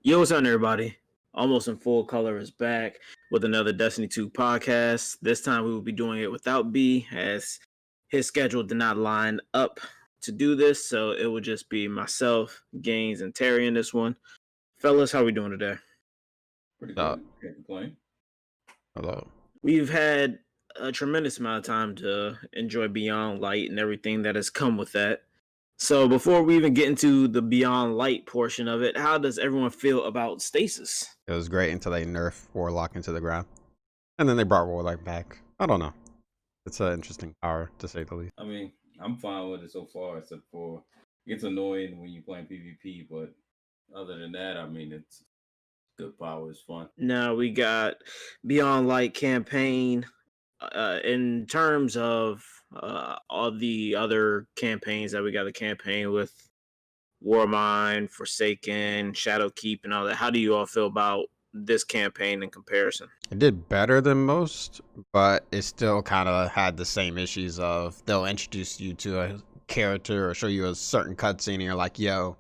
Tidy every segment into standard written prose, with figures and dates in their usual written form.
Yo, what's up, everybody? Almost in full color is back with another Destiny 2 podcast. This time we will be doing it without B, as his schedule did not line up to do this, so it would just be myself, Gaines, and Terry in this one. Fellas, how we doing today? Pretty Uh, good. Can't complain. Hello. We've had a tremendous amount of time to enjoy Beyond Light and everything that has come with that. So before we even get into the Beyond Light portion of it, how does everyone feel about Stasis? It was great until they nerfed Warlock into the ground. And then they brought Warlock back. I don't know. It's an interesting power, to say the least. I mean, I'm fine with it so far, except for it gets annoying when you playing PvP. But other than that, I mean, it's good power. It's fun. Now we got Beyond Light campaign. In terms of all the other campaigns that we got, the campaign with Warmind, Forsaken, Shadowkeep, and all that. How do you all feel about this campaign in comparison? It did better than most, but it still kind of had the same issues of they'll introduce you to a character or show you a certain cutscene and you're like, yo,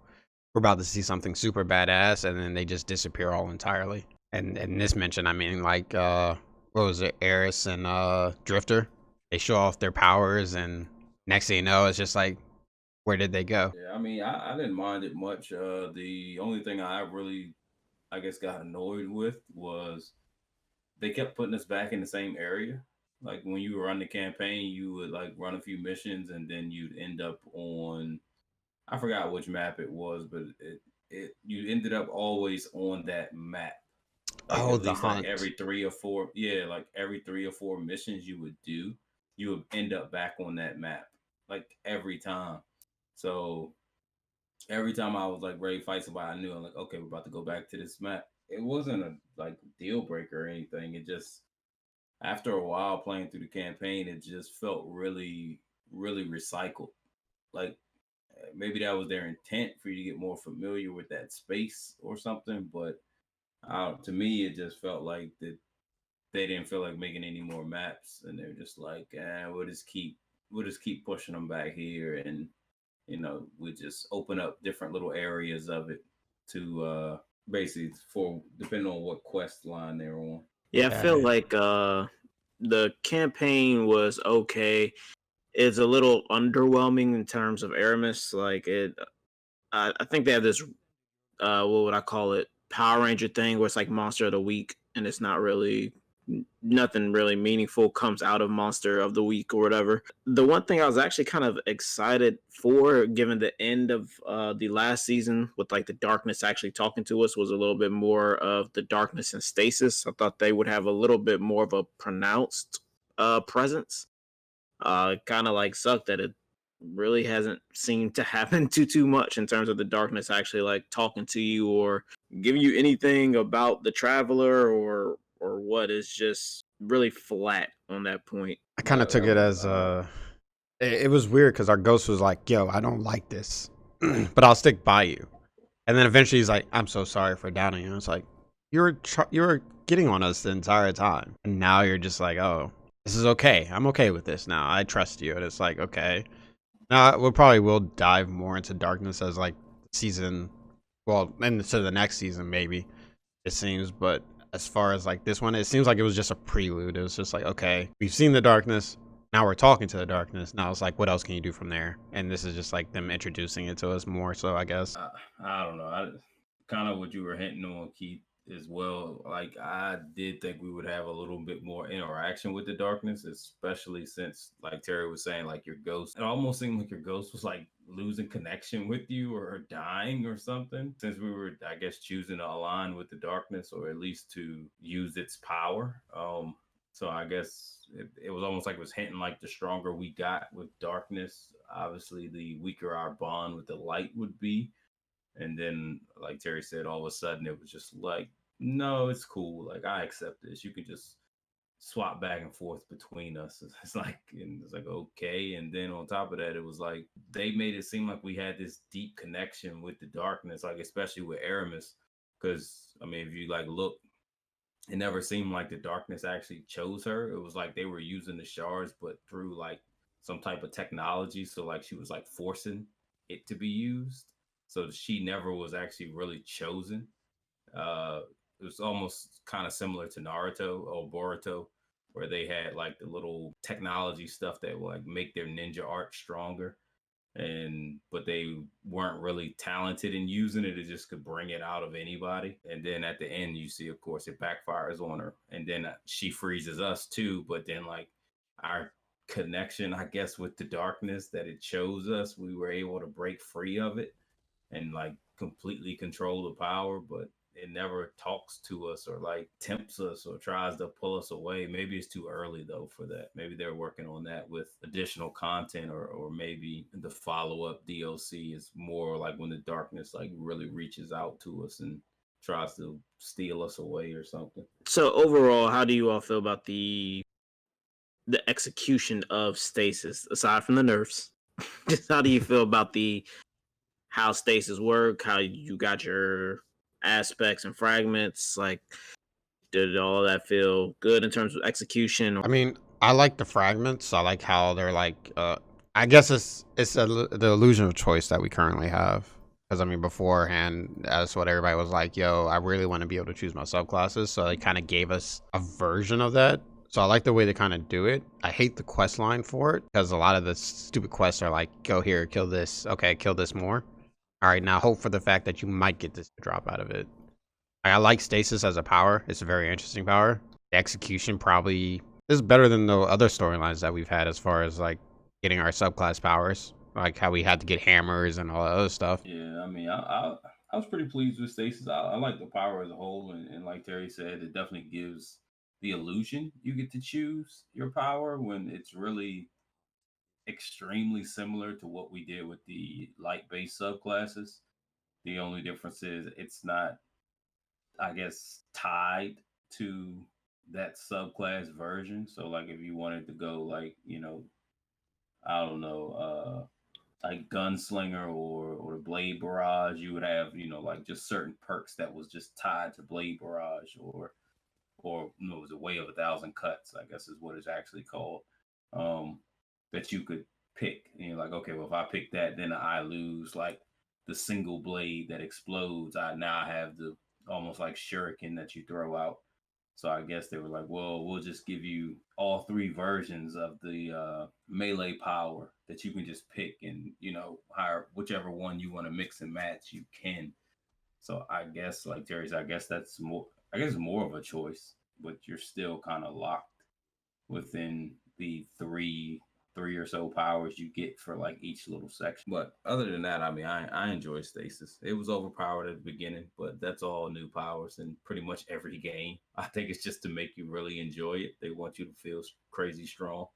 we're about to see something super badass, and then they just disappear all entirely. And in this mention, I mean, like, what was it, Eris and Drifter? They show off their powers, and next thing you know, it's just like, where did they go? Yeah, I mean, I didn't mind it much. The only thing I really, I guess, got annoyed with was they kept putting us back in the same area. Like when you were on the campaign, you would like run a few missions, and then you'd end up on, I forgot which map it was, but it you ended up always on that map. Like Oh, at the least like hunt. every 3 or 4, yeah, like every 3 or 4 missions you would do, you would end up back on that map, like every time. So every time I was like ready to fight somebody, I knew I'm like, okay, we're about to go back to this map. It wasn't a like deal breaker or anything. It just after a while playing through the campaign, it just felt really, really recycled. Like maybe that was their intent for you to get more familiar with that space or something, but to me, it just felt like that they didn't feel like making any more maps, and they're just like, we'll just keep pushing them back here, and we just open up different little areas of it to basically for depending on what quest line they're on. Yeah, I feel Yeah. like the campaign was okay. It's a little underwhelming in terms of Aramis. Like it, I think they have this what would I call it, Power Ranger thing where it's like Monster of the Week, and it's not really nothing really meaningful comes out of Monster of the Week or whatever. The one thing I was actually kind of excited for, given the end of the last season, with like the darkness actually talking to us, was a little bit more of the darkness and stasis. I thought they would have a little bit more of a pronounced presence. Kind of like sucked that it really hasn't seemed to happen too much in terms of the darkness actually like talking to you or giving you anything about the traveler or what is just really flat on that point. I kind of That took that it was as it was weird because our ghost was like, yo, I don't like this, but I'll stick by you. And then eventually he's like, I'm so sorry for doubting you. It's like, you were getting on us the entire time. And now you're just like, oh, this is okay. I'm okay with this now. I trust you. And it's like, okay. Now we probably will dive more into darkness as like season, well, into the next season maybe, it seems. But as far as like this one, it seems like it was just a prelude. It was just like, okay, we've seen the darkness. Now we're talking to the darkness. Now it's like, what else can you do from there? And this is just like them introducing it to us more. So I guess. I don't know. I kind of what you were hinting on, Keith, as well. Like I did think we would have a little bit more interaction with the darkness, especially since, like Terry was saying, like your ghost. It almost seemed like your ghost was like losing connection with you or dying or something. Since we were, I guess, choosing to align with the darkness or at least to use its power. So I guess it was almost like it was hinting like the stronger we got with darkness, obviously the weaker our bond with the light would be. And then, like Terry said, all of a sudden it was just like, no, it's cool. Like I accept this. You can just swap back and forth between us. It's like, and it's like okay. And then on top of that, it was like they made it seem like we had this deep connection with the darkness, like especially with Aramis. Because I mean, if you like look, it never seemed like the darkness actually chose her. It was like they were using the shards, but through like some type of technology. So like she was like forcing it to be used. So she never was actually really chosen. It was almost kind of similar to Naruto or Boruto, where they had like the little technology stuff that would like make their ninja art stronger, and but they weren't really talented in using it. It just could bring it out of anybody. And then at the end, you see, of course, it backfires on her, and then she freezes us too. But then like our connection, I guess, with the darkness that it chose us, we were able to break free of it and like completely control the power, but it never talks to us or like tempts us or tries to pull us away. Maybe it's too early though for that. Maybe they're working on that with additional content, or maybe the follow up DLC is more like when the darkness like really reaches out to us and tries to steal us away or something. So overall, how do you all feel about the execution of stasis aside from the nerfs? Just how do you feel about the how stasis work? How you got your aspects and fragments? Like, did all of that feel good in terms of execution? I mean, I like the fragments. I like how they're like. I guess the illusion of choice that we currently have. Because I mean, beforehand, that's what everybody was like. Yo, I really want to be able to choose my subclasses. So they kind of gave us a version of that. So I like the way they kind of do it. I hate the quest line for it because a lot of the stupid quests are like, go here, kill this. Okay, kill this more. All right, now hope for the fact that you might get this to drop out of it. I like stasis as a power. It's a very interesting power. The execution probably is better than the other storylines that we've had as far as like getting our subclass powers, like how we had to get hammers and all that other stuff. Yeah, I mean, I was pretty pleased with Stasis. I like the power as a whole, and like Terry said, it definitely gives the illusion you get to choose your power when it's really extremely similar to what we did with the light based subclasses. The only difference is it's not, I guess, tied to that subclass version. So, like, if you wanted to go, like, I don't know, like gunslinger or the blade barrage, you would have like just certain perks that was just tied to blade barrage, or it was a way of 1,000 cuts, I guess is what it's actually called. um that you could pick, and you're like, okay, well, if I pick that, then I lose like the single blade that explodes. I now have the almost like shuriken that you throw out. So I guess they were like, well, we'll just give you all three versions of the melee power that you can just pick, and hire whichever one you want to mix and match, you can. So I guess, like Terry said, I guess that's more. I guess it's more of a choice, but you're still kind of locked within the three or so powers you get for like each little section. But other than that, I mean, I enjoy Stasis. It was overpowered at the beginning, but that's all new powers in pretty much every game. I think it's just to make you really enjoy it. They want you to feel crazy strong.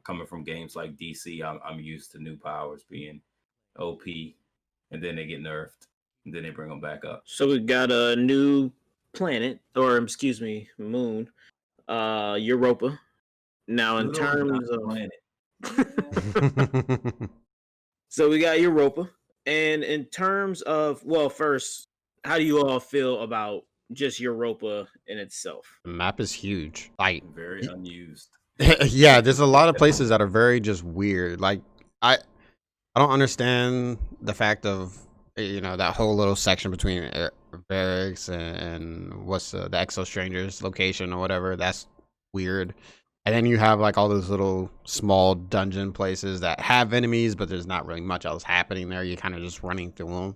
Coming from games like DC, I'm used to new powers being OP, and then they get nerfed, and then they bring them back up. So we got a new planet, or excuse me, moon, Europa. Now, in Good old terms Giant of, Planet. so we got Europa, and in terms of, well, first, how do you all feel about just Europa in itself? The map is huge. Like, Very unused. yeah, there's a lot of places that are very just weird. Like, I don't understand the fact of that whole little section between barracks and what's the Exo Strangers location or whatever. That's weird. And then you have like all those little small dungeon places that have enemies, but there's not really much else happening there. You're kind of just running through them.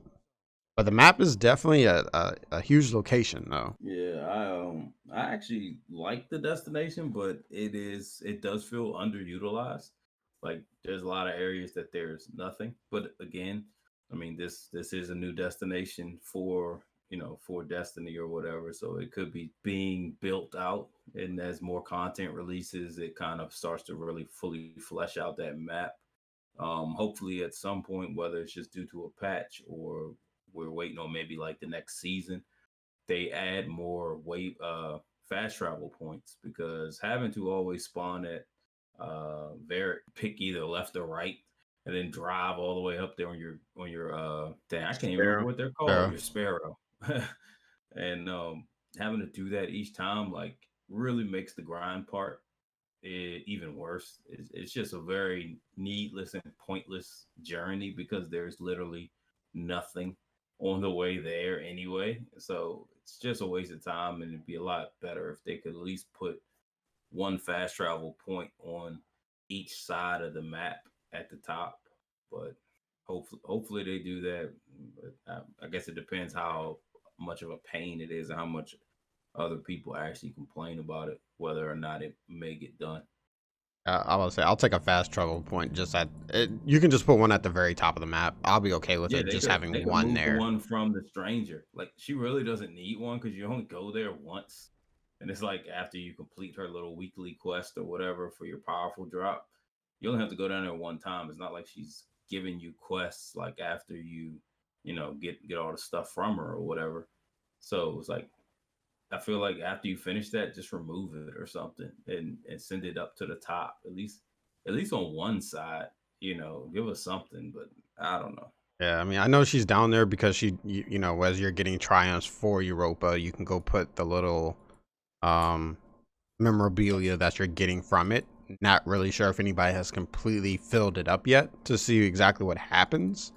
But the map is definitely a huge location, though. Yeah, I actually like the destination, but it does feel underutilized. Like there's a lot of areas that there's nothing. But again, I mean, this is a new destination for for Destiny or whatever, so it could be being built out, and as more content releases, it kind of starts to really fully flesh out that map. Hopefully at some point, whether it's just due to a patch or we're waiting on maybe like the next season, they add more fast travel points, because having to always spawn at very pick either left or right and then drive all the way up there on your dang, I can't even remember Sparrow. what they're called, Yeah. your sparrow. And having to do that each time like really makes the grind part even worse. It's just a very needless and pointless journey because there's literally nothing on the way there anyway. So it's just a waste of time, and it'd be a lot better if they could at least put one fast travel point on each side of the map at the top. But hopefully they do that. But I guess it depends how much of a pain it is and how much other people actually complain about it, whether or not it may get done. I would say I'll take a fast travel point. Just at it, you can just put one at the very top of the map. I'll be okay with Yeah, it they just could they having could one move the there. one from the stranger. Like she really doesn't need one because you only go there once, and it's like after you complete her little weekly quest or whatever for your powerful drop, you only have to go down there one time. It's not like she's giving you quests like after get all the stuff from her or whatever. So it's like I feel like after you finish that, just remove it or something and send it up to the top at least on one side. Give us something, but I don't know. Yeah, I mean, I know she's down there because as you're getting triumphs for Europa, you can go put the little um memorabilia that you're getting from it. Not really sure if anybody has completely filled it up yet to see exactly what happens.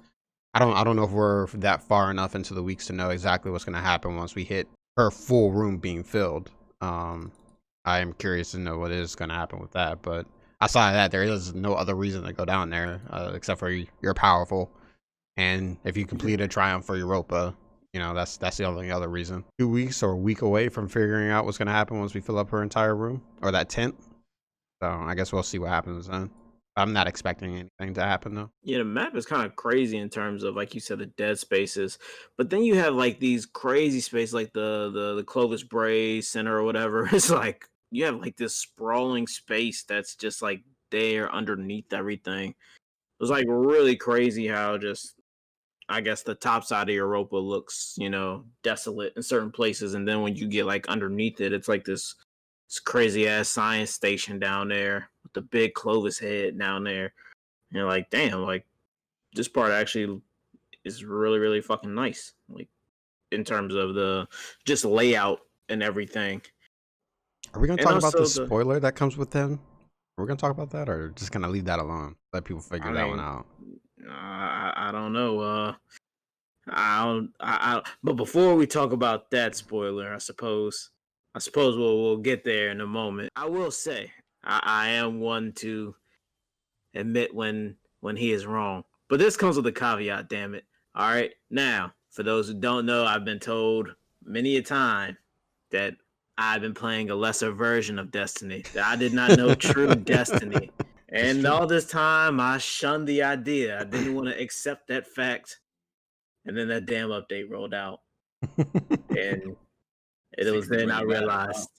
I don't know if we're that far enough into the weeks to know exactly what's going to happen once we hit her full room being filled. I am curious to know what is going to happen with that, but outside of that, there is no other reason to go down there except for you're powerful, and if you complete a triumph for Europa, that's the only other reason. 2 weeks or a week away from figuring out what's going to happen once we fill up her entire room or that tent. So I guess we'll see what happens then. I'm not expecting anything to happen though. Yeah, the map is kind of crazy in terms of, like you said, the dead spaces. But then you have like these crazy spaces, like the Clovis Bray Center or whatever. It's like you have like this sprawling space that's just like there underneath everything. It was like really crazy how just, I guess, the top side of Europa looks, desolate in certain places, and then when you get like underneath it, it's like this crazy ass science station down there with the big Clovis head down there. And you're like, damn, like this part actually is really, really fucking nice. Like in terms of the just layout and everything. Are we going to And talk about also the the spoiler that comes with them? Are we going to talk about that, or just going to leave that alone? Let people I figure that one mean, out. I don't know. But before we talk about that spoiler, I suppose we'll get there in a moment. I will say I am one to admit when he is wrong, but this comes with a caveat. Damn it! All right, now for those who don't know, I've been told many a time that I've been playing a lesser version of Destiny. That I did not know true Destiny, It's and true. all this time I shunned the idea. I didn't want to accept that fact, and then that damn update rolled out, and it was 60 then I really matters, huh? realized.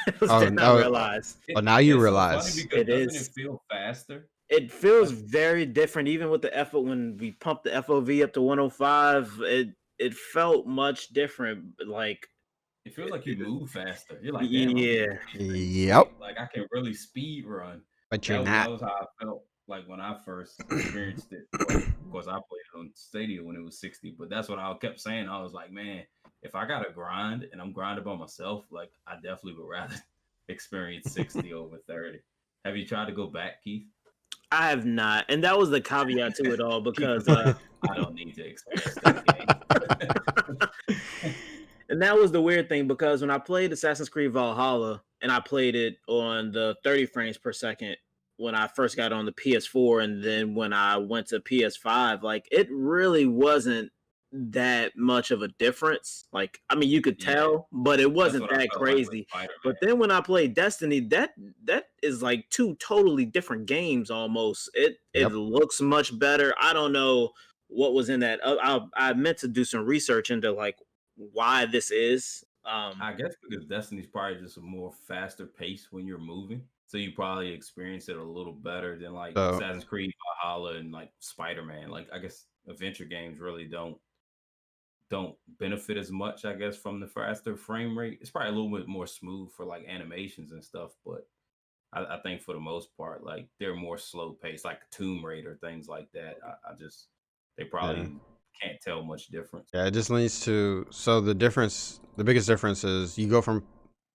It was Oh then I no! realized Oh, now you It's so funny realize. because it doesn't it is. feel faster? It feels Like very different, even with the FO. When we pumped the FOV up to 105, it felt much different. Like, it feels like you move faster. You're like, damn, I'm getting yeah, crazy Yep, quick. Like I can really speed run. but you're That not. was how I felt like when I first experienced it. Well, of course, I played it on Stadia when it was 60, but that's what I kept saying. I was like, man, if I got to grind and I'm grinding by myself, like I definitely would rather experience 60 over 30. Have you tried to go back, Keith? I have not, and that was the caveat to it all Keith because was like, I don't need to experience that game. and that was the weird thing because when I played Assassin's Creed Valhalla and I played it on the 30 frames per second when I first got on the PS4 and then when I went to PS5, like it really wasn't that much of a difference. Like, I mean, you could Yeah, tell, but it that's wasn't what I that felt like with crazy. Spider But Man. then when I played Destiny, that is like two totally different games almost. It Yep. looks much better. I don't know what was in that. I meant to do some research into like why this is. I guess because Destiny's probably just a more faster pace when you're moving. So you probably experience it a little better than like So Assassin's Creed Valhalla and like Spider Man. Like I guess adventure games really don't benefit as much, I guess, from the faster frame rate. It's probably a little bit more smooth for like animations and stuff, but I think for the most part, like they're more slow paced, like Tomb Raider, things like that. I just they yeah, probably can't tell much difference. yeah. It just leads to the biggest difference is you go from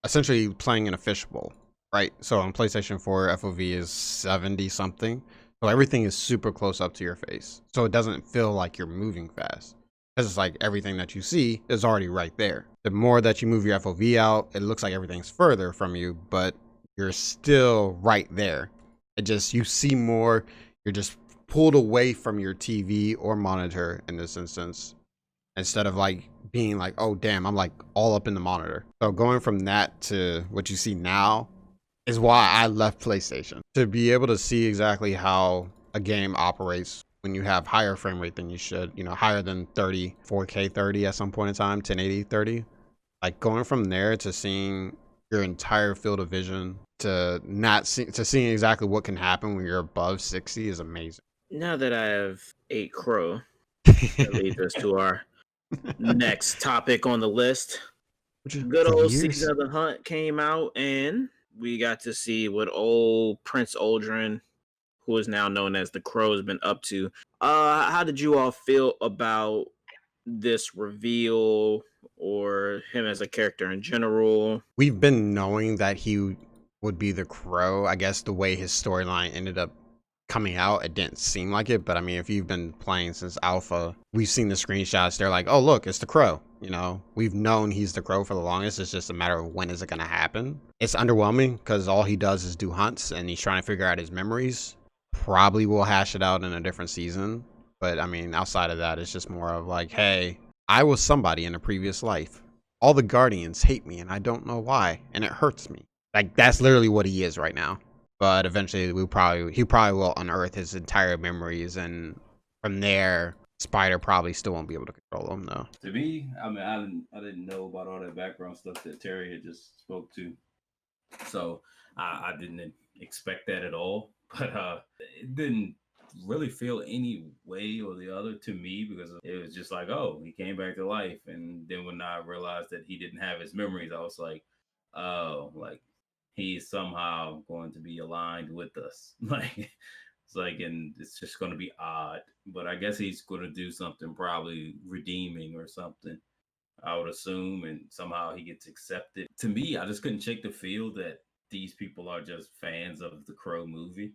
essentially playing in a fishbowl, right? So on PlayStation 4, FOV is 70 something, so everything is super close up to your face, so it doesn't feel like you're moving fast. Because it's like everything that you see is already right there. The more that you move your FOV out, it looks like everything's further from you, but you're still right there. It just, you see more, you're just pulled away from your TV or monitor in this instance, instead of like being like, oh damn, I'm like all up in the monitor. So going from that to what you see now is why I left PlayStation, to be able to see exactly how a game operates when you have higher frame rate than you should, you know, higher than 30, 4K 30 at some point in time, 1080 30. Like going from there to seeing your entire field of vision to seeing exactly what can happen when you're above 60 is amazing. Now that I have ate crow, that leads us to our next topic on the list. Good For old years, Season of the Hunt came out, and we got to see what old Prince Aldrin, who is now known as the Crow, has been up to. How did you all feel about this reveal, or him as a character in general? we've been knowing that he would be the Crow. I guess the way his storyline ended up coming out, it didn't seem like it. But I mean, if you've been playing since Alpha, we've seen the screenshots. They're like, oh, look, it's the Crow. You know, we've known he's the Crow for the longest. It's just a matter of when is it going to happen. It's underwhelming because all he does is do hunts and he's trying to figure out his memories. Probably will hash it out in a different season. But I mean, outside of that, it's just more of like, hey, I was somebody in a previous life. All the Guardians hate me and I don't know why. And it hurts me. Like, that's literally what he is right now. But eventually he probably will unearth his entire memories, and from there Spider probably still won't be able to control him though. To me, I mean, I didn't know about all that background stuff that Terry had just spoke to, so I didn't expect that at all. But it didn't really feel any way or the other to me, because it was just like, oh, he came back to life, and then when I realized that he didn't have his memories, I was like, oh, like he's somehow going to be aligned with us. Like it's like, and it's just going to be odd. But I guess he's going to do something probably redeeming or something, I would assume, and somehow he gets accepted. To me, I just couldn't shake the feel that these people are just fans of the Crow movie,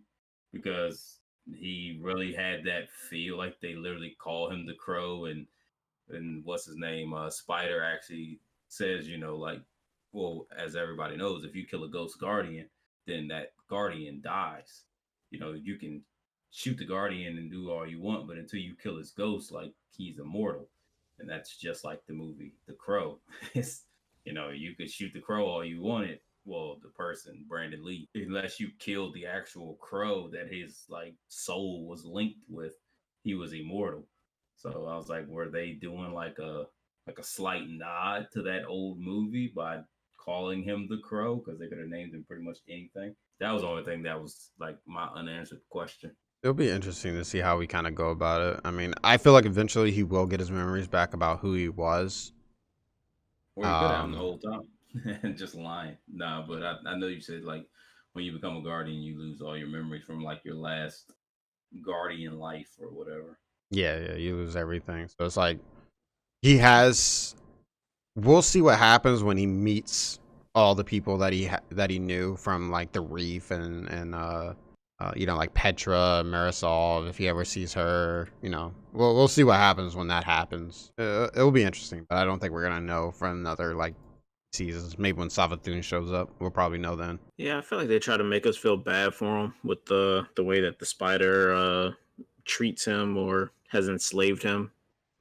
because he really had that feel like they literally call him the Crow, and what's his name, Spider actually says, you know, like, well, as everybody knows, if you kill a ghost guardian, then that guardian dies. You know, you can shoot the guardian and do all you want, but until you kill his ghost, like, he's immortal. And that's just like the movie The Crow. It's, you know, you could shoot the crow all you wanted. Well, the person, Brandon Lee, unless you killed the actual crow that his like soul was linked with, he was immortal. So I was like, were they doing like a slight nod to that old movie by calling him the Crow? Because they could have named him pretty much anything. That was the only thing that was like my unanswered question. It'll be interesting to see how we kind of go about it. I mean, I feel like eventually he will get his memories back about who he was. Or he could have him the whole time and just lying. Nah, but I know you said like when you become a guardian, you lose all your memories from like your last guardian life or whatever. Yeah, you lose everything. So it's like he has. We'll see what happens when he meets all the people that he knew from like the reef and you know, like Petra, Marisol. If he ever sees her, you know, we'll see what happens when that happens. It'll be interesting, but I don't think we're gonna know for another like seasons. Maybe when Savathun shows up, we'll probably know then. Yeah, I feel like they try to make us feel bad for him with the way that the spider treats him or has enslaved him,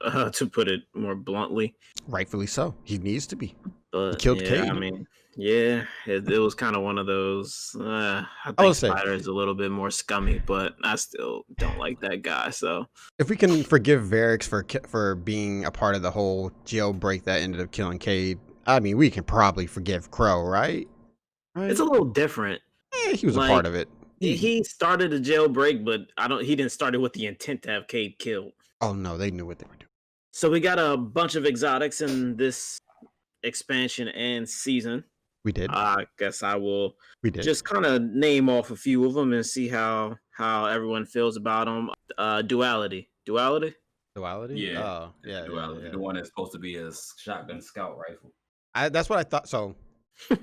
to put it more bluntly. Rightfully so. He needs to be. He But killed yeah, Cade. I mean, yeah, it was kind of one of those. I I will think say, Spider is a little bit more scummy, but I still don't like that guy. So if we can forgive Varix for being a part of the whole jailbreak that ended up killing Cade, I mean, we can probably forgive Crow, right? it's a little different. He was a Like, part of it. he started a jailbreak, but he didn't start it with the intent to have Cade killed. Oh no, they knew what they were doing. So we got a bunch of exotics in this expansion and season. We did. I guess I will We did. just kind of name off a few of them and see how everyone feels about them. Duality. Duality? Yeah, Oh, yeah. Duality, the one that's supposed to be a shotgun scout rifle. That's what I thought. So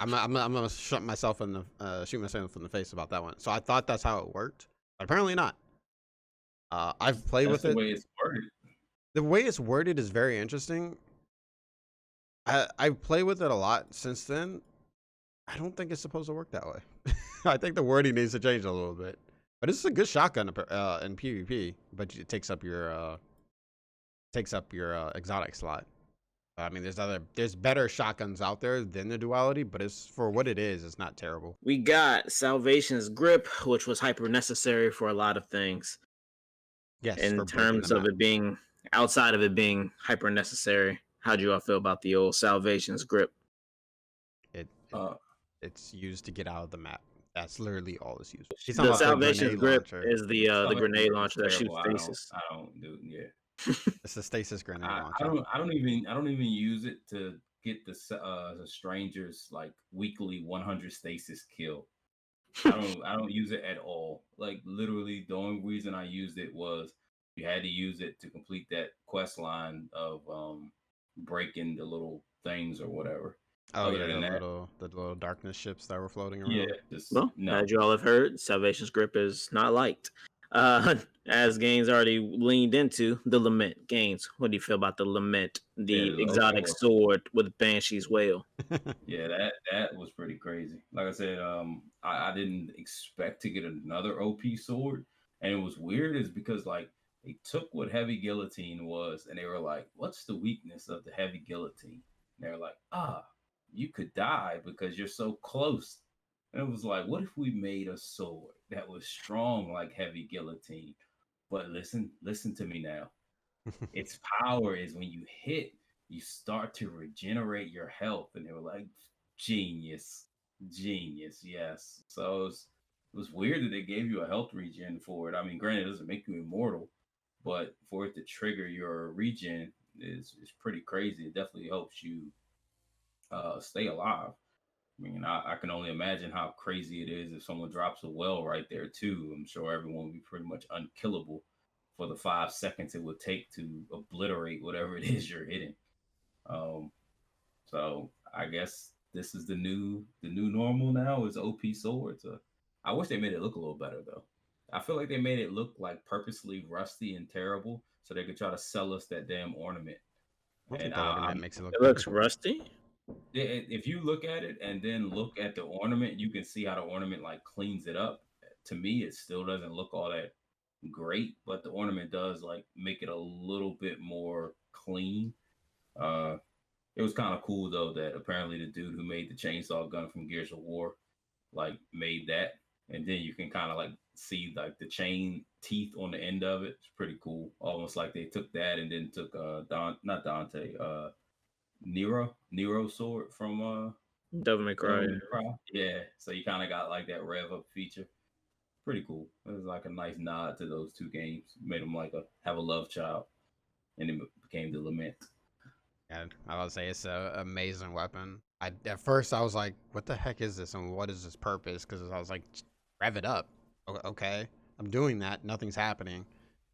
I'm gonna shoot myself in the face about that one. So I thought that's how it worked, but apparently not. I've played That's with the it. way it's worded. The way it's worded is very interesting. I play with it a lot since then. I don't think it's supposed to work that way. I think the wording needs to change a little bit. But it's a good shotgun in PvP, but it takes up your exotic slot. I mean, there's better shotguns out there than the duality, but it's for what it is. It's not terrible. We got Salvation's Grip, which was hyper necessary for a lot of things. Yes, In for breaking terms the of map. it being outside of it being hyper necessary, how do you all feel about the old Salvation's Grip? It's used to get out of the map. That's literally all it's used for. He's talking The about the Salvation's grenade Grip launcher. is the grenade It's launcher that shoots terrible. stasis. I don't do. Yeah. It's the stasis grenade I launcher. don't even use it to get the strangers like weekly 100 stasis kill. I don't use it at all. Like literally, the only reason I used it was you had to use it to complete that quest line of breaking the little things or whatever. Oh Other yeah, than that, the little darkness ships that were floating yeah, around. just Well, no. as you all have heard, Salvation's Grip is not liked. As Gaines already leaned into, the Lament. Gaines, what do you feel about the Lament, Yeah, the okay, exotic well, sword with Banshee's Wail? yeah, that was pretty crazy. Like I said, I didn't expect to get another OP sword, and it was weird, is because like they took what heavy guillotine was, and they were like, "What's the weakness of the heavy guillotine?" And they're like, you could die because you're so close." And it was like, what if we made a sword that was strong like heavy guillotine? But listen to me now. Its power is when you hit, you start to regenerate your health. And they were like, genius, genius, yes. So it was weird that they gave you a health regen for it. I mean, granted, it doesn't make you immortal, but for it to trigger your regen is pretty crazy. It definitely helps you stay alive. I mean, I can only imagine how crazy it is if someone drops a well right there too. I'm sure everyone would be pretty much unkillable for the 5 seconds it would take to obliterate whatever it is you're hitting. Um, so I guess this is the new normal now is OP swords. I wish they made it look a little better though. I feel like they made it look like purposely rusty and terrible so they could try to sell us that damn ornament. I don't think And the ornament makes it look It better. looks rusty. if you look at it and then look at the ornament, you can see how the ornament like cleans it up. To me, it still doesn't look all that great, but the ornament does like make it a little bit more clean. Uh, it was kind of cool though that apparently the dude who made the chainsaw gun from Gears of War like made that, and then you can kind of like see like the chain teeth on the end of it. It's pretty cool, almost like they took that and then took not Dante, Nero sword from Devil May Cry. Devil May Cry. Yeah, so you kind of got like that rev up feature. Pretty cool. It was like a nice nod to those two games. Made them like have a love child, and it became the Lament. And I would say it's an amazing weapon. At first I was like, what the heck is this and what is this purpose? Because I was like, rev it up. Okay, I'm doing that. Nothing's happening.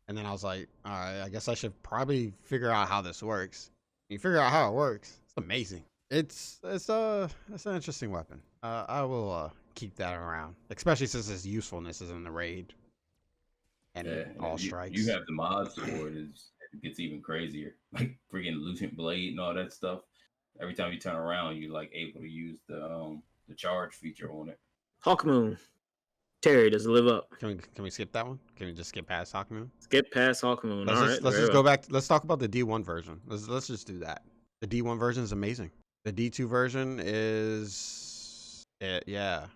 And then I was like, all right, I guess I should probably figure out how this works. You figure out how it works. It's amazing. It's an interesting weapon. I will keep that around, especially since its usefulness is in the raid and Yeah, all you strikes. have the mods for it. It gets even crazier. Like freaking Lucent Blade and all that stuff. Every time you turn around, you're like able to use the charge feature on it. Hawkmoon. Terry, does it live up? Can we skip that one? Can we just skip past Hawkmoon? Skip past Hawkmoon. All right, Let's very just go well. back. Let's talk about the D1 version. Let's just do that. The D1 version is amazing. The D2 version is yeah,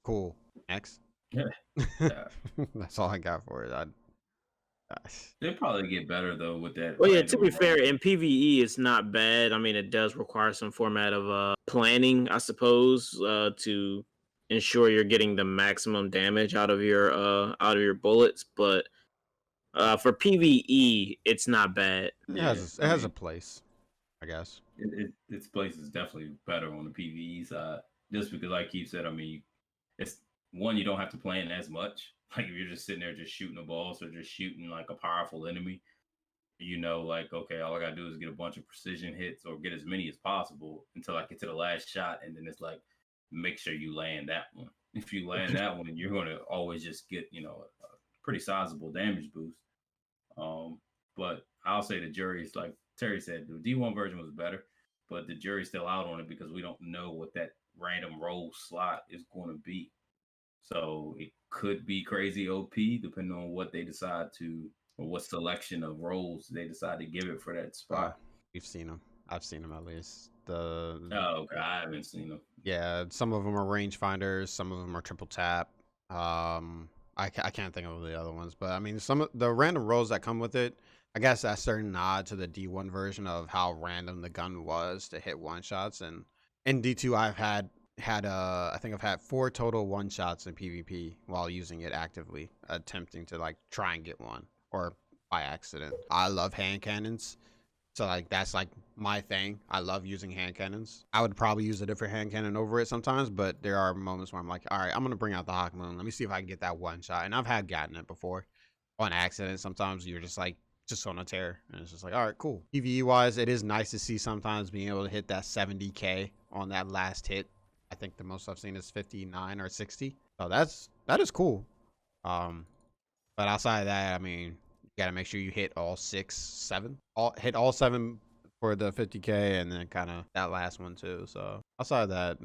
cool. Next. Yeah. Yeah. That's all I got for it. They'll probably get better though with that. Well, yeah. To be random fair, in PVE, it's not bad. I mean, it does require some format of planning, I suppose, to ensure you're getting the maximum damage out of your bullets. But for PVE, it's not bad. Yeah, It I has a mean, place, I guess. its place is definitely better on the PVE side. Just because, like Keith said, I mean, it's one you don't have to plan as much. Like if you're just sitting there just shooting a ball, so just shooting like a powerful enemy, like okay, all I gotta do is get a bunch of precision hits or get as many as possible until I get to the last shot, and then it's like make sure you land that one. If you land that one, you're gonna always just get a pretty sizable damage boost. Um, But I'll say the jury's like Terry said, the D1 version was better, but the jury's still out on it because we don't know what that random roll slot is going to be. So it could be crazy OP depending on what they decide to, or what selection of rolls they decide to give it for that Uh, spot. we've seen them. I've seen them at least. Oh, okay. I haven't seen them. Yeah, some of them are rangefinders, some of them are triple tap. I can't think of the other ones, but I mean, some of the random rolls that come with it, I guess that's certain nod to the D1 version of how random the gun was to hit one shots. And in D2, I think I've had 4 total one shots in PvP while using it actively, attempting to like try and get one or by accident. I love hand cannons. So like that's like my thing. I love using hand cannons. I would probably use a different hand cannon over it sometimes, but there are moments where I'm like, all right, I'm gonna bring out the Hawk Moon. Let me see if I can get that one shot. And I've had gotten it before on accident. Sometimes you're just like just on a tear, and it's just like, all right, cool. PVE wise, it is nice to see sometimes being able to hit that 70k on that last hit. I think the most I've seen is 59 or 60. So that is cool. But outside of that, I mean, you gotta make sure you hit all 6, 7. Hit all 7 for the 50k, and then kind of that last one too. So outside of that,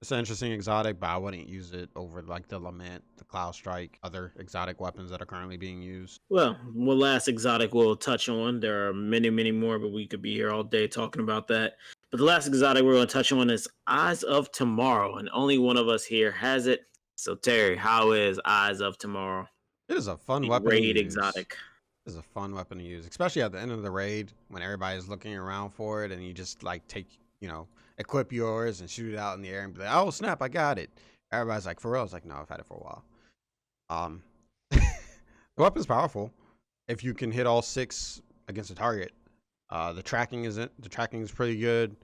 it's an interesting exotic, but I wouldn't use it over like the Lament, the Cloud Strike, other exotic weapons that are currently being used. Well, one last exotic we'll touch on. There are many, many more, but we could be here all day talking about that. But the last exotic we're going to touch on is Eyes of Tomorrow, and only one of us here has it. So, Terry, how is Eyes of Tomorrow? It is a fun The weapon to raid use. exotic. It is a fun weapon to use, especially at the end of the raid when everybody's looking around for it, and you just like take, equip yours and shoot it out in the air and be like, oh snap, I got it. Everybody's like, for real? It's like, no, I've had it for a while. The weapon's powerful if you can hit all 6 against a target. The tracking is pretty good.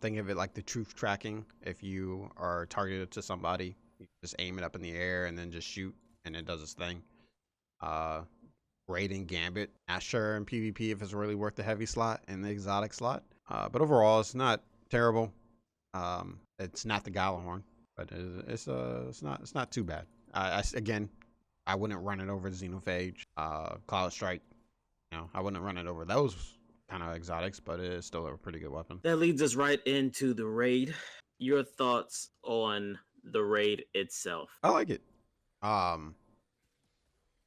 Think of it like the truth tracking. If you are targeted to somebody, you just aim it up in the air and then just shoot, and it does its thing. Raid and Gambit. Not sure in PvP if it's really worth the heavy slot and the exotic slot. But overall, it's not terrible. It's not the Gjallarhorn, but it's not too bad. Again, I wouldn't run it over Xenophage, Cloud Strike. I wouldn't run it over those kind of exotics, but it is still a pretty good weapon. That leads us right into the raid. Your thoughts on the raid itself? I like it. A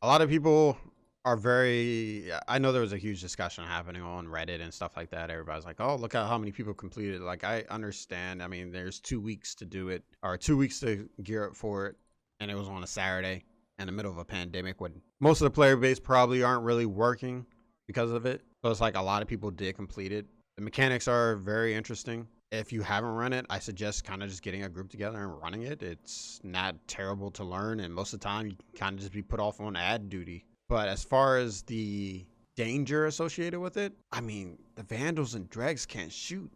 lot of people are very. I know there was a huge discussion happening on Reddit and stuff like that. Everybody's like, "Oh, look at how many people completed it." Like, I understand. I mean, there's 2 weeks to do it, or 2 weeks to gear up for it, and it was on a Saturday in the middle of a pandemic when most of the player base probably aren't really working because of it. So it's like a lot of people did complete it. The mechanics are very interesting. If you haven't run it, I suggest kind of just getting a group together and running it. It's not terrible to learn, and most of the time you can kind of just be put off on ad duty. But as far as the danger associated with it, I mean, the Vandals and Dregs can't shoot.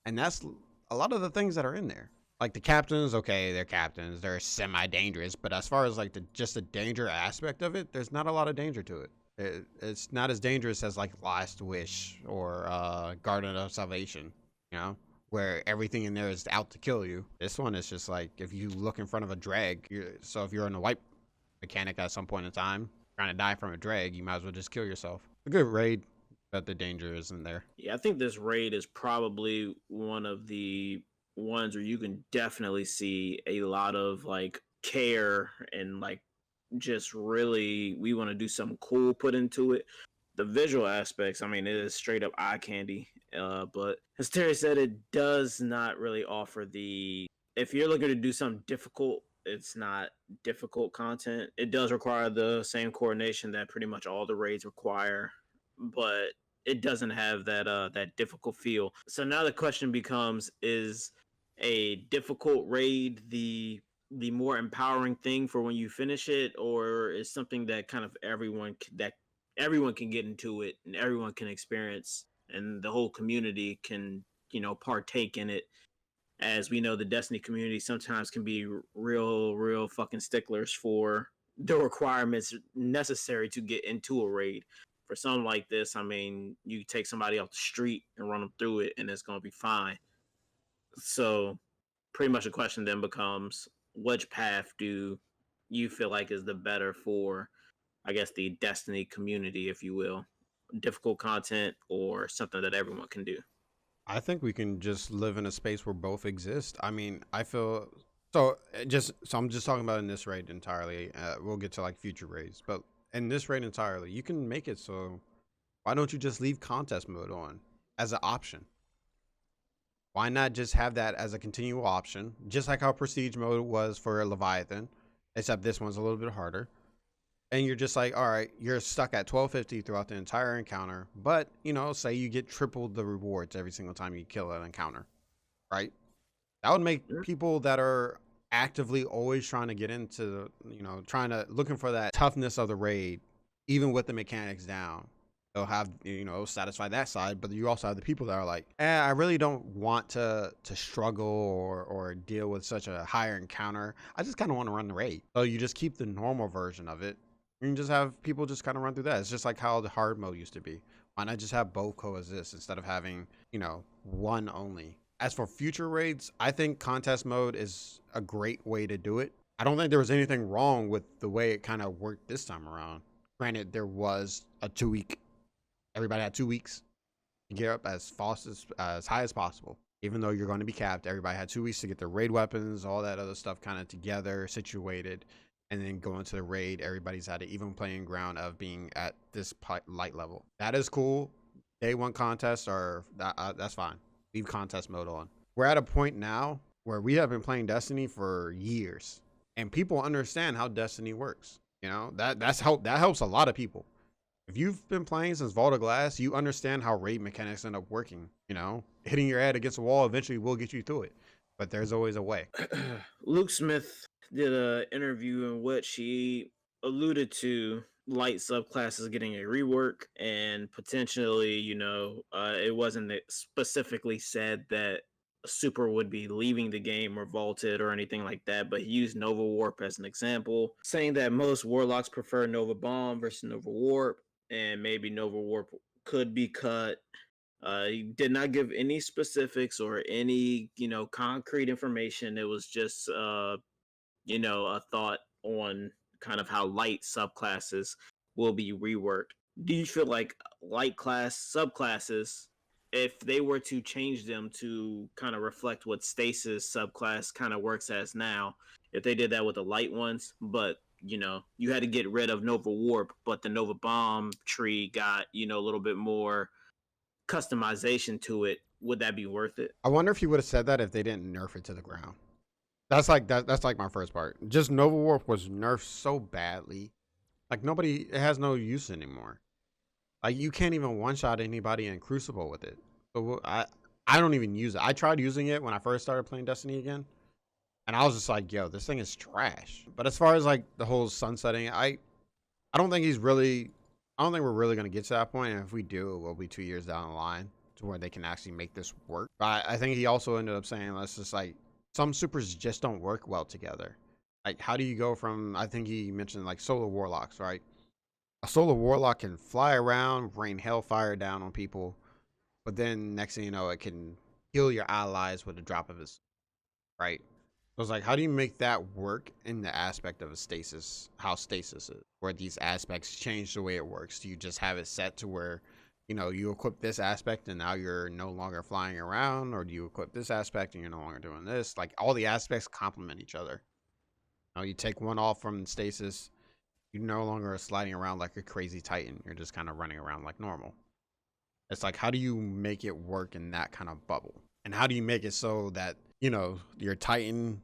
And that's a lot of the things that are in there. Like the captains, okay, they're captains. They're semi-dangerous. But as far as like just the danger aspect of it, there's not a lot of danger to it. It's not as dangerous as like Last Wish or Garden of Salvation, where everything in there is out to kill you. This one is just like, if you look in front of a drag, so if you're in a wipe mechanic at some point in time, trying to die from a drag, you might as well just kill yourself. A good raid, but the danger isn't there. Yeah, I think this raid is probably one of the ones where you can definitely see a lot of like care and like just really we want to do something cool put into it. The visual aspects, I mean, it is straight up eye candy. But as Terry said, it does not really offer the. If you're looking to do something difficult, it's not difficult content. It does require the same coordination that pretty much all the raids require, but it doesn't have that difficult feel. So now the question becomes: is a difficult raid the more empowering thing for when you finish it, or is something that kind of everyone can get into it and everyone can experience and the whole community can partake in it? As we know, the Destiny community sometimes can be real fucking sticklers for the requirements necessary to get into a raid. For something like this, I mean, you take somebody off the street and run them through it and it's going to be fine. So pretty much the question then becomes, which path do you feel like is the better for, I guess, the Destiny community, if you will? difficult content or something that everyone can do? I think we can just live in a space where both exist. I mean, I feel so. I'm just talking about in this raid entirely. We'll get to like future raids, but in this raid entirely, you can make it so. Why don't you just leave contest mode on as an option? Why not just have that as a continual option, just like how prestige mode was for Leviathan, except this one's a little bit harder. And you're just like, all right, you're stuck at 1250 throughout the entire encounter, but you know, say you get triple the rewards every single time you kill an encounter, right? That would make Yeah. people that are actively always trying to get into, you know, trying to looking for that toughness of the raid, even with the mechanics down. They'll have, you know, satisfy that side, but you also have the people that are like, I really don't want to struggle or deal with such a higher encounter. I just kind of want to run the raid. So you just keep the normal version of it. You can just have people just kind of run through that. It's just like how the hard mode used to be. Why not just have both coexist instead of having, you know, one only? As for future raids, I think contest mode is a great way to do it. I don't think there was anything wrong with the way it kind of worked this time around. Granted, there was a 2 week. Everybody had 2 weeks to get up as fast as high as possible. Even though you're going to be capped, everybody had 2 weeks to get their raid weapons, all that other stuff kind of together, situated, and then go into the raid. Everybody's at an even playing ground of being at this light level. That is cool. Day one contests are that's fine. Leave contest mode on. We're at a point now where we have been playing Destiny for years, and people understand how Destiny works. You know, that helps a lot of people. If you've been playing since Vault of Glass, you understand how raid mechanics end up working. You know, hitting your head against a wall eventually will get you through it, but there's always a way. Luke Smith did an interview in which he alluded to light subclasses getting a rework and potentially, it wasn't specifically said that Super would be leaving the game or vaulted or anything like that, but he used Nova Warp as an example, saying that most warlocks prefer Nova Bomb versus Nova Warp, and maybe Nova Warp could be cut. He did not give any specifics or any, concrete information. It was just, a thought on kind of how light subclasses will be reworked. Do you feel like light class subclasses, if they were to change them to kind of reflect what stasis subclass kind of works as now, if they did that with the light ones, but you had to get rid of Nova Warp, but the Nova Bomb tree got, a little bit more customization to it, would that be worth it? I wonder if he would have said that if they didn't nerf it to the ground. That's like that's like my first part. Just Nova Warp was nerfed so badly, like it has no use anymore. Like you can't even one shot anybody in Crucible with it. So I don't even use it. I tried using it when I first started playing Destiny again, and I was just like, yo, this thing is trash. But as far as like the whole sunsetting, I don't think I don't think we're really gonna get to that point. And if we do, it will be 2 years down the line to where they can actually make this work. But I think he also ended up saying, let's just like some supers just don't work well together. Like, how do you go from? I think he mentioned like solar warlocks, right? A solar warlock can fly around, rain hellfire down on people, but then next thing you know, it can heal your allies with a drop of his, right? So it's like, how do you make that work in the aspect of a stasis? How stasis is, where these aspects change the way it works? Do you just have it set to where, you equip this aspect and now you're no longer flying around, or do you equip this aspect and you're no longer doing this? Like all the aspects complement each other. You take one off from stasis, you no longer are sliding around like a crazy titan. You're just kind of running around like normal. It's like, how do you make it work in that kind of bubble? And how do you make it so that, your titan,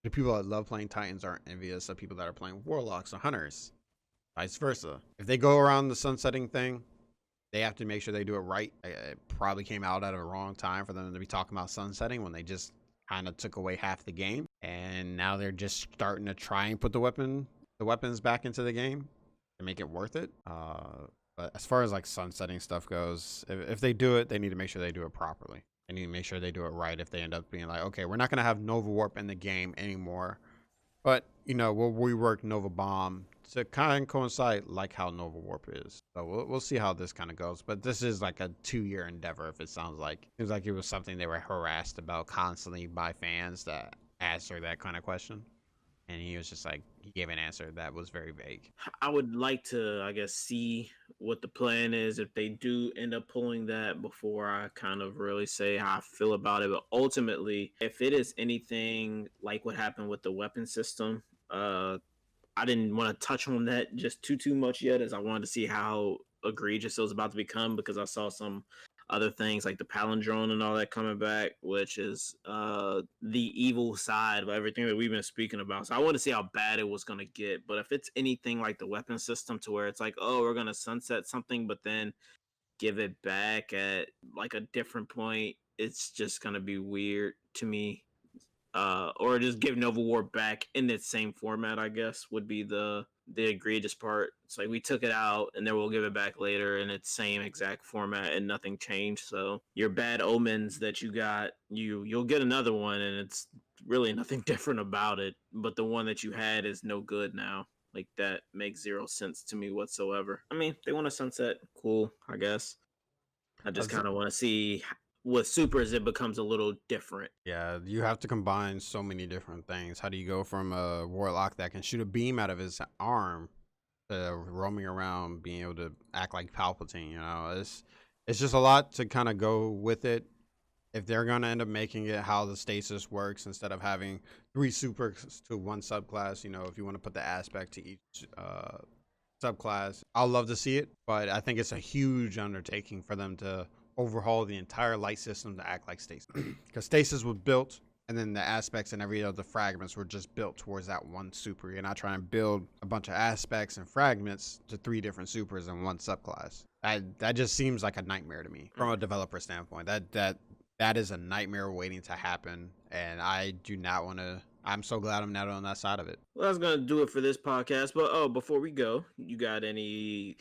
the people that love playing titans aren't envious of people that are playing warlocks or hunters, vice versa. If they go around the sunsetting thing, they have to make sure they do it right. It probably came out at a wrong time for them to be talking about sunsetting when they just kind of took away half the game. And now they're just starting to try and put the weapons back into the game to make it worth it. But as far as like sunsetting stuff goes, if they do it, they need to make sure they do it properly. They need to make sure they do it right. If they end up being like, okay, we're not going to have Nova Warp in the game anymore, but we'll rework Nova Bomb to kind of coincide like how Nova Warp is. So we'll see how this kind of goes. But this is like a 2-year endeavor. If it seems like it was something they were harassed about constantly by fans that answer that kind of question. and he was just like he gave an answer that was very vague. I would like to, I guess, see what the plan is if they do end up pulling that before I kind of really say how I feel about it. But ultimately, if it is anything like what happened with the weapon system, I didn't want to touch on that just too much yet, as I wanted to see how egregious it was about to become, because I saw some other things like the palindrome and all that coming back, which is the evil side of everything that we've been speaking about. So I want to see how bad it was going to get. But if it's anything like the weapon system, to where it's like, oh, we're going to sunset something, but then give it back at like a different point, it's just going to be weird to me. Or just give Nova War back in its same format, I guess, would be the egregious part. It's like we took it out and then we'll give it back later in its same exact format and nothing changed. So your bad omens that you got, you'll get another one and it's really nothing different about it. But the one that you had is no good now. Like that makes zero sense to me whatsoever. I mean, they want to sunset, cool, I guess. I just kind of want to see with supers it becomes a little different. Yeah, you have to combine so many different things. How do you go from a warlock that can shoot a beam out of his arm to roaming around being able to act like Palpatine? You know, it's just a lot to kind of go with it. If they're gonna end up making it how the stasis works, instead of having 3 supers to 1 subclass, you know, if you want to put the aspect to each subclass, I'll love to see it, but I think it's a huge undertaking for them to overhaul the entire light system to act like stasis. Because stasis was built, and then the aspects and every other fragments were just built towards that one super. You're not trying to build a bunch of aspects and fragments to 3 different supers in 1 subclass. That just seems like a nightmare to me from a developer standpoint. That is a nightmare waiting to happen, and I do not want to. I'm so glad I'm not on that side of it. Well, that's gonna do it for this podcast. But before we go, you got any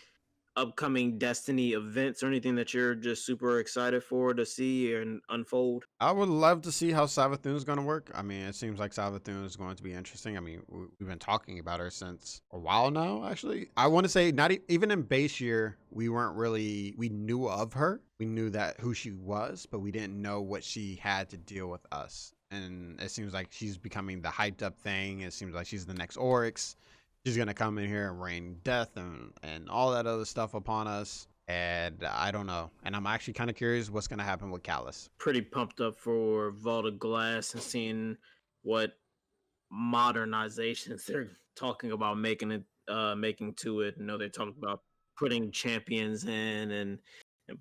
upcoming Destiny events or anything that you're just super excited for to see and unfold? I would love to see how Savathun is going to work. I mean, it seems like Savathun is going to be interesting. I mean, we've been talking about her since a while now, actually. I want to say not even in base year, we knew of her. We knew that who she was, but we didn't know what she had to deal with us. And it seems like she's becoming the hyped up thing. It seems like she's the next Oryx. She's going to come in here and rain death and all that other stuff upon us. And I don't know. And I'm actually kind of curious what's going to happen with Callus. Pretty pumped up for Vault of Glass and seeing what modernizations they're talking about making to it. You know, they talked about putting champions in and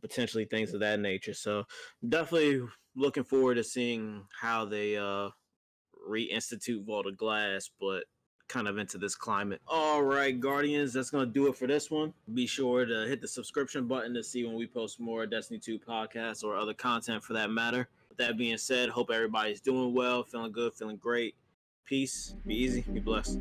potentially things of that nature. So definitely looking forward to seeing how they reinstitute Vault of Glass, but kind of into this climate. All right, Guardians, that's going to do it for this one. Be sure to hit the subscription button to see when we post more Destiny 2 podcasts or other content for that matter. With that being said, hope everybody's doing well, feeling good, feeling great. Peace, be easy, be blessed.